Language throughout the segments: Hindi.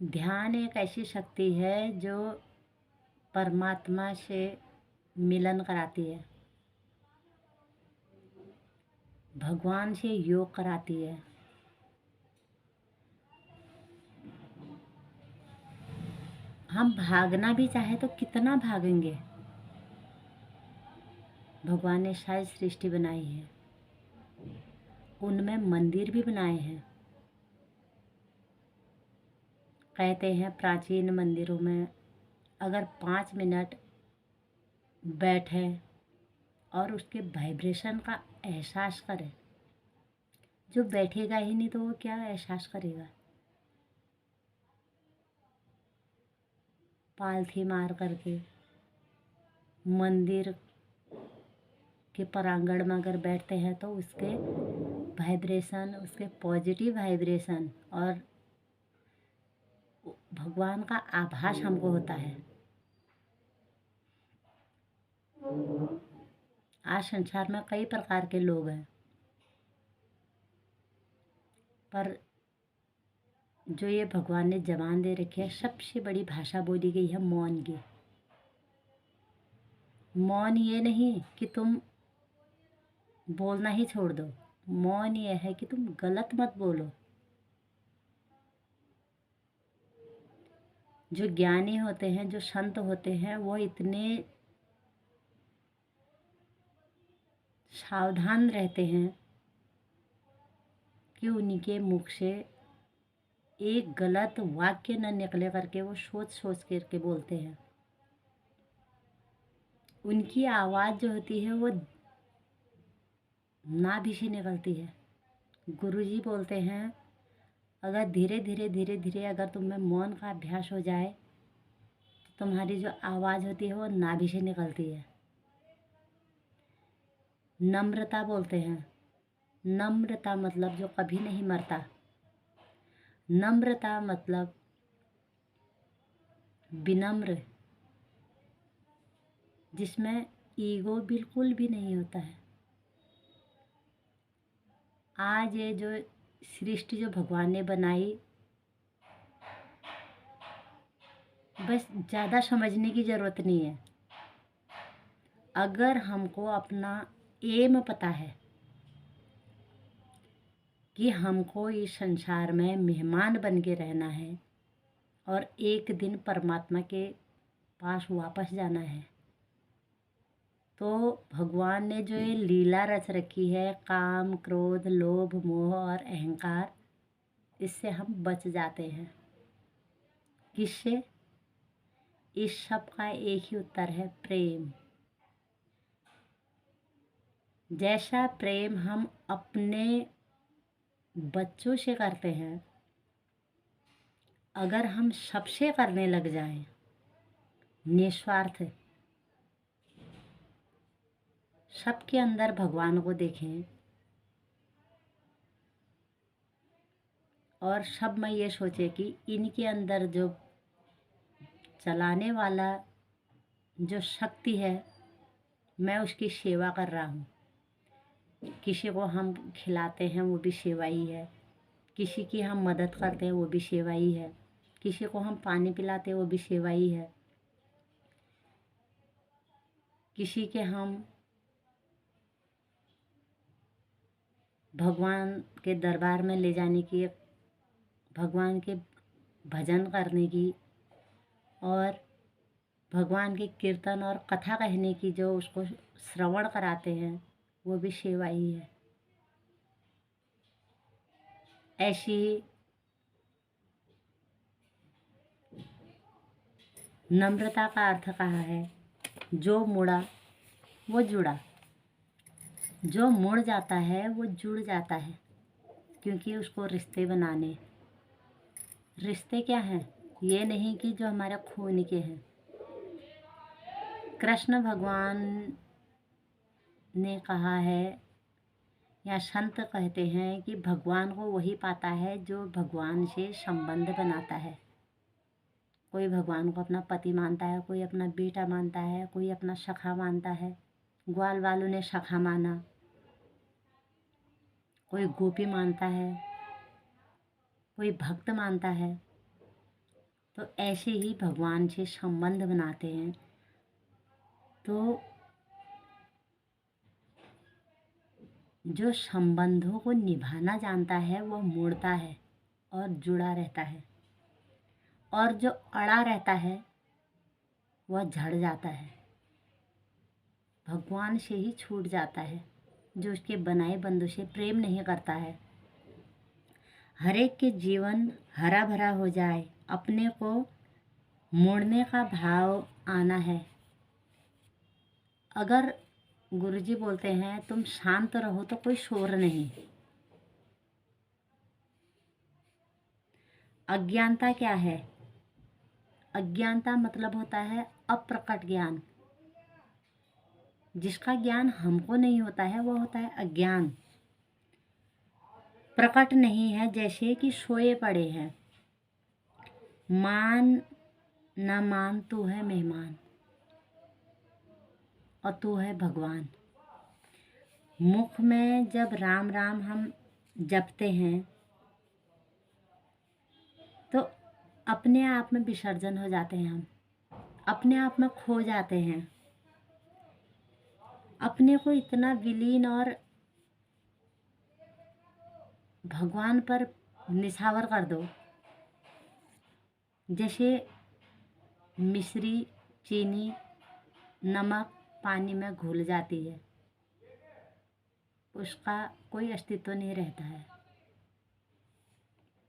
ध्यान एक ऐसी शक्ति है जो परमात्मा से मिलन कराती है, भगवान से योग कराती है। हम भागना भी चाहे तो कितना भागेंगे। भगवान ने सारी सृष्टि बनाई है, उनमें मंदिर भी बनाए हैं। कहते हैं प्राचीन मंदिरों में अगर 5 मिनट बैठे और उसके वाइब्रेशन का एहसास करें, जो बैठेगा ही नहीं तो वो क्या एहसास करेगा। पालथी मार करके मंदिर के प्रांगण में अगर बैठते हैं तो उसके वाइब्रेशन, उसके पॉजिटिव वाइब्रेशन और भगवान का आभास हमको होता है। आज संसार में कई प्रकार के लोग हैं, पर जो ये भगवान ने जबान दे रखी है, सबसे बड़ी भाषा बोली गई है मौन की। मौन ये नहीं कि तुम बोलना ही छोड़ दो, मौन ये है कि तुम गलत मत बोलो। जो ज्ञानी होते हैं, जो संत होते हैं, वो इतने सावधान रहते हैं कि उनके मुख से एक गलत वाक्य न निकले करके वो सोच सोच करके बोलते हैं। उनकी आवाज़ जो होती है वो नाभि से निकलती है। गुरुजी बोलते हैं अगर धीरे धीरे धीरे धीरे अगर तुम्हें मौन का अभ्यास हो जाए तो तुम्हारी जो आवाज़ होती है वो नाभि से निकलती है। नम्रता बोलते हैं, नम्रता मतलब जो कभी नहीं मरता। नम्रता मतलब विनम्र, जिसमें ईगो बिल्कुल भी नहीं होता है। आज ये जो सृष्टि जो भगवान ने बनाई, बस ज़्यादा समझने की ज़रूरत नहीं है। अगर हमको अपना एम पता है कि हमको इस संसार में मेहमान बन के रहना है और एक दिन परमात्मा के पास वापस जाना है, तो भगवान ने जो ये लीला रच रखी है, काम क्रोध लोभ मोह और अहंकार, इससे हम बच जाते हैं। किससे? इस सब का एक ही उत्तर है, प्रेम। जैसा प्रेम हम अपने बच्चों से करते हैं, अगर हम सबसे करने लग जाएं निस्वार्थ, सबके अंदर भगवान को देखें और सब में ये सोचे कि इनके अंदर जो चलाने वाला जो शक्ति है, मैं उसकी सेवा कर रहा हूँ। किसी को हम खिलाते हैं वो भी सेवा ही है, किसी की हम मदद करते हैं वो भी सेवा ही है, किसी को हम पानी पिलाते हैं वो भी सेवा ही है, किसी के हम भगवान के दरबार में ले जाने की, भगवान के भजन करने की और भगवान के कीर्तन और कथा कहने की जो उसको श्रवण कराते हैं, वो भी सेवा ही है। ऐसी नम्रता का अर्थ कहा है, जो मुड़ा वो जुड़ा। जो मुड़ जाता है वो जुड़ जाता है, क्योंकि उसको रिश्ते बनाने। रिश्ते क्या हैं? ये नहीं कि जो हमारे खून के हैं। कृष्ण भगवान ने कहा है या संत कहते हैं कि भगवान को वही पाता है जो भगवान से संबंध बनाता है। कोई भगवान को अपना पति मानता है, कोई अपना बेटा मानता है, कोई अपना सखा मानता है। ग्वाल वालों ने सखा माना, कोई गोपी मानता है, कोई भक्त मानता है। तो ऐसे ही भगवान से संबंध बनाते हैं। तो जो संबंधों को निभाना जानता है वह मुड़ता है और जुड़ा रहता है, और जो अड़ा रहता है वह झड़ जाता है, भगवान से ही छूट जाता है। जो उसके बनाए बंदों से प्रेम नहीं करता है। हर एक के जीवन हरा भरा हो जाए, अपने को मोड़ने का भाव आना है। अगर गुरुजी बोलते हैं तुम शांत रहो तो कोई शोर नहीं। अज्ञानता क्या है? अज्ञानता मतलब होता है अप्रकट ज्ञान। जिसका ज्ञान हमको नहीं होता है वो होता है अज्ञान। प्रकट नहीं है, जैसे कि सोए पड़े हैं। मान न मान, तू है मेहमान और तू है भगवान। मुख में जब राम राम हम जपते हैं तो अपने आप में विसर्जन हो जाते हैं। हम अपने आप में खो जाते हैं। अपने को इतना विलीन और भगवान पर निछावर कर दो, जैसे मिश्री चीनी नमक पानी में घुल जाती है, उसका कोई अस्तित्व नहीं रहता है।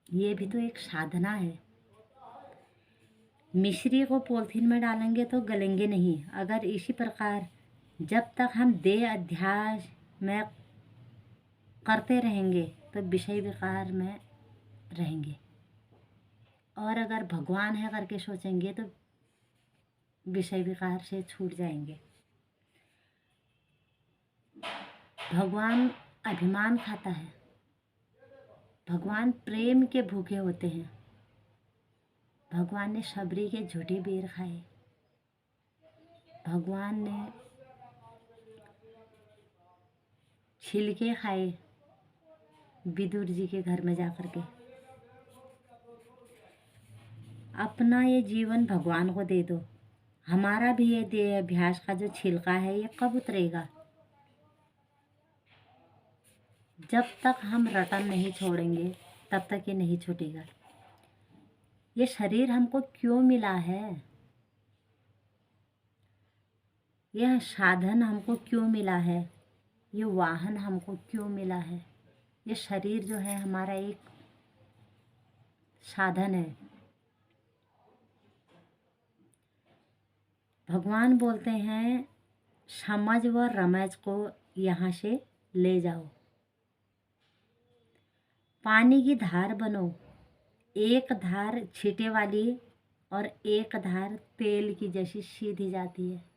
ये भी तो एक साधना है। मिश्री को पॉलिथीन में डालेंगे तो गलेंगे नहीं। अगर इसी प्रकार जब तक हम देह अध्यास में करते रहेंगे तो विषय विकार में रहेंगे, और अगर भगवान है करके सोचेंगे तो विषय विकार से छूट जाएंगे। भगवान अभिमान खाता है। भगवान प्रेम के भूखे होते हैं। भगवान ने शबरी के झूठे बेर खाए। भगवान ने छिलके खाए विदुर जी के घर में जाकर के। अपना ये जीवन भगवान को दे दो। हमारा भी ये देह अभ्यास का जो छिलका है ये कब उतरेगा? जब तक हम रटन नहीं छोड़ेंगे तब तक ये नहीं छूटेगा। ये शरीर हमको क्यों मिला है? यह साधन हमको क्यों मिला है? ये वाहन हमको क्यों मिला है? ये शरीर जो है हमारा एक साधन है। भगवान बोलते हैं समझ व रमज को यहाँ से ले जाओ। पानी की धार बनो, एक धार छींटे वाली और एक धार तेल की जैसी सीधी जाती है।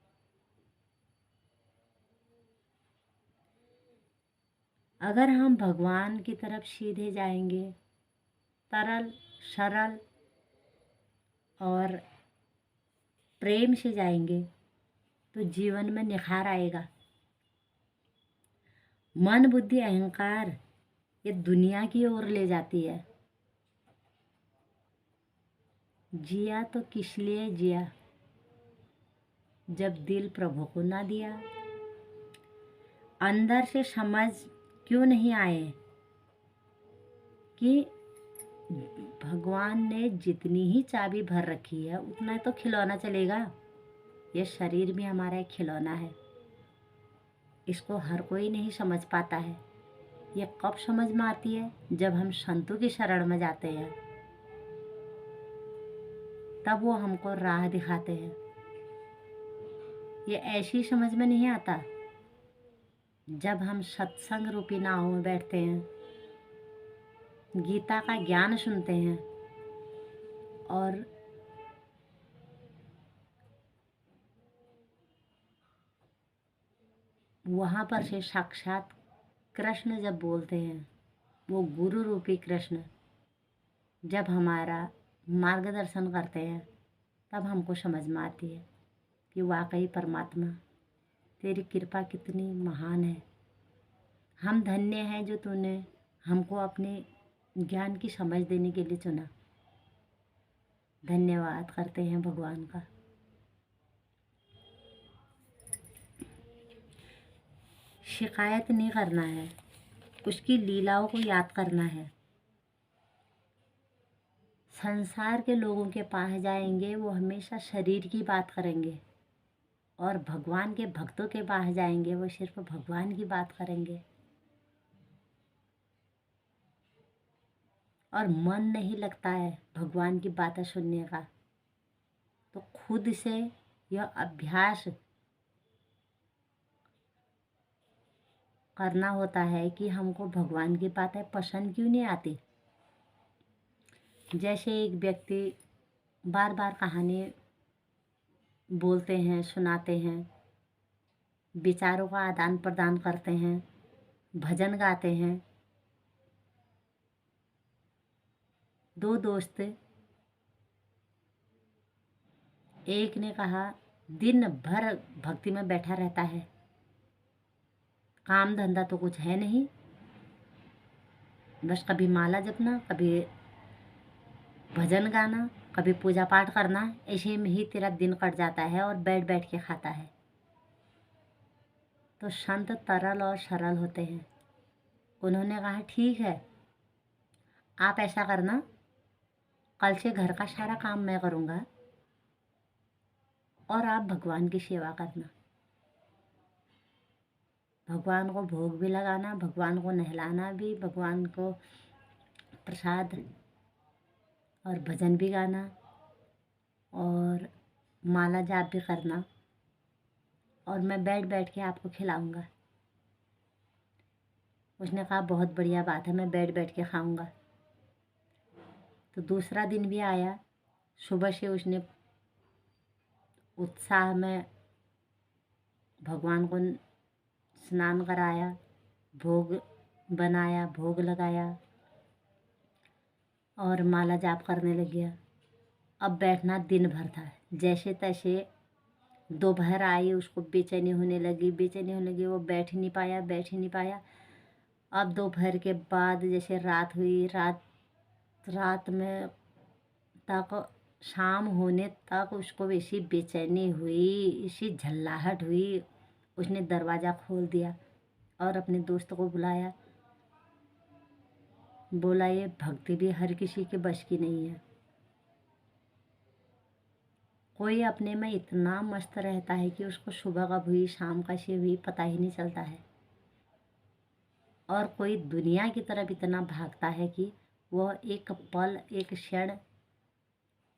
अगर हम भगवान की तरफ सीधे जाएंगे, तरल सरल और प्रेम से जाएंगे तो जीवन में निखार आएगा। मन बुद्धि अहंकार ये दुनिया की ओर ले जाती है। जिया तो किस लिए जिया जब दिल प्रभु को ना दिया। अंदर से समझ क्यों नहीं आए कि भगवान ने जितनी ही चाबी भर रखी है उतना तो खिलौना चलेगा। ये शरीर भी हमारा एक खिलौना है। इसको हर कोई नहीं समझ पाता है। ये कब समझ में आती है? जब हम संतों की शरण में जाते हैं, तब वो हमको राह दिखाते हैं। ये ऐसी समझ में नहीं आता जब हम सत्संग रूपी नाव में बैठते हैं, गीता का ज्ञान सुनते हैं और वहाँ पर से साक्षात कृष्ण जब बोलते हैं, वो गुरु रूपी कृष्ण जब हमारा मार्गदर्शन करते हैं, तब हमको समझ में आती है कि वाकई परमात्मा तेरी कृपा कितनी महान है। हम धन्य हैं जो तूने हमको अपने ज्ञान की समझ देने के लिए चुना। धन्यवाद करते हैं भगवान का। शिकायत नहीं करना है, उसकी लीलाओं को याद करना है। संसार के लोगों के पास जाएंगे वो हमेशा शरीर की बात करेंगे, और भगवान के भक्तों के पास जाएंगे वो सिर्फ भगवान की बात करेंगे। और मन नहीं लगता है भगवान की बातें सुनने का, तो खुद से यह अभ्यास करना होता है कि हमको भगवान की बातें पसंद क्यों नहीं आती। जैसे एक व्यक्ति बार बार कहानी बोलते हैं, सुनाते हैं, विचारों का आदान प्रदान करते हैं, भजन गाते हैं। दो दोस्त, एक ने कहा दिन भर भक्ति में बैठा रहता है, काम धंधा तो कुछ है नहीं, बस कभी माला जपना, कभी भजन गाना, कभी पूजा पाठ करना, ऐसे में ही तेरा दिन कट जाता है और बैठ बैठ के खाता है। तो संत तरल और सरल होते हैं। उन्होंने कहा ठीक है, आप ऐसा करना, कल से घर का सारा काम मैं करूँगा और आप भगवान की सेवा करना। भगवान को भोग भी लगाना, भगवान को नहलाना भी, भगवान को प्रसाद और भजन भी गाना और माला जाप भी करना, और मैं बैठ बैठ के आपको खिलाऊंगा। उसने कहा बहुत बढ़िया बात है, मैं बैठ बैठ के खाऊंगा। तो दूसरा दिन भी आया। सुबह से उसने उत्साह में भगवान को स्नान कराया, भोग बनाया, भोग लगाया और माला जाप करने लग गया। अब बैठना दिन भर था। जैसे तैसे दोपहर आई, उसको बेचैनी होने लगी, वो बैठ ही नहीं पाया। अब दोपहर के बाद जैसे रात हुई, रात में तक, शाम होने तक उसको ऐसी बेचैनी हुई, ऐसी झल्लाहट हुई। उसने दरवाज़ा खोल दिया और अपने दोस्त को बुलाया। बोला ये भक्ति भी हर किसी के बस की नहीं है। कोई अपने में इतना मस्त रहता है कि उसको सुबह कब हुई, शाम कैसे हुई पता ही नहीं चलता है। और कोई दुनिया की तरफ इतना भागता है कि वह एक पल, एक क्षण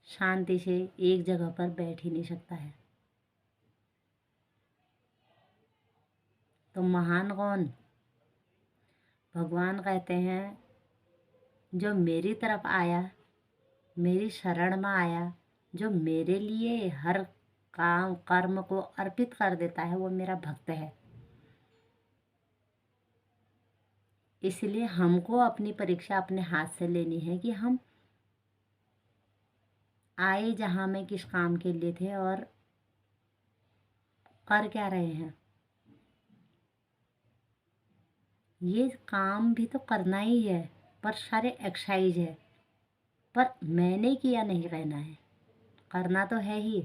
शांति से एक जगह पर बैठ ही नहीं सकता है। तो महान कौन? भगवान कहते हैं जो मेरी तरफ आया, मेरी शरण में आया, जो मेरे लिए हर काम कर्म को अर्पित कर देता है, वो मेरा भक्त है। इसलिए हमको अपनी परीक्षा अपने हाथ से लेनी है कि हम आए जहाँ में किस काम के लिए थे और कर क्या रहे हैं। ये काम भी तो करना ही है, पर सारे एक्सरसाइज है, पर मैंने किया नहीं कहना है। करना तो है ही,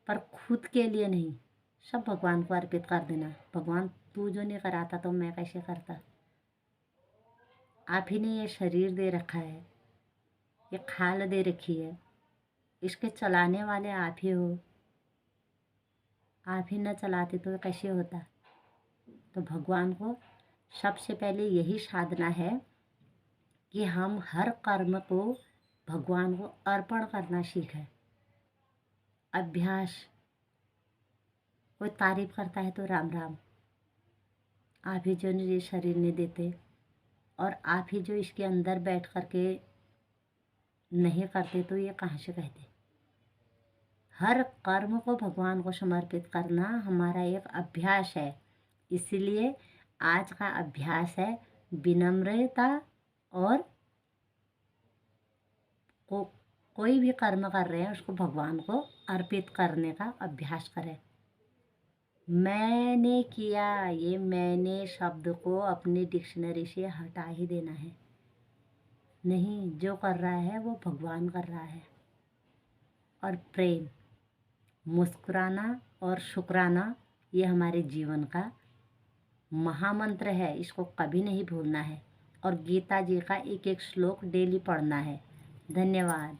पर खुद के लिए नहीं, सब भगवान को अर्पित कर देना। भगवान तू जो नहीं कराता तो मैं कैसे करता। आप ही ने ये शरीर दे रखा है, ये खाल दे रखी है, इसके चलाने वाले आप ही हो। आप ही न चलाते तो कैसे होता। तो भगवान को सबसे पहले यही साधना है कि हम हर कर्म को भगवान को अर्पण करना सीखें। अभ्यास, कोई तारीफ करता है तो राम राम, आप ही जो ये शरीर नहीं देते और आप ही जो इसके अंदर बैठ करके नहीं करते तो ये कहाँ से कहते। हर कर्म को भगवान को समर्पित करना हमारा एक अभ्यास है। इसलिए आज का अभ्यास है विनम्रता और कोई भी कर्म कर रहे हैं उसको भगवान को अर्पित करने का अभ्यास करें। मैंने किया, ये मैंने शब्द को अपनी डिक्शनरी से हटा ही देना है। नहीं, जो कर रहा है वो भगवान कर रहा है। और प्रेम, मुस्कुराना और शुक्राना, ये हमारे जीवन का महामंत्र है। इसको कभी नहीं भूलना है और गीता जी का एक एक श्लोक डेली पढ़ना है। धन्यवाद।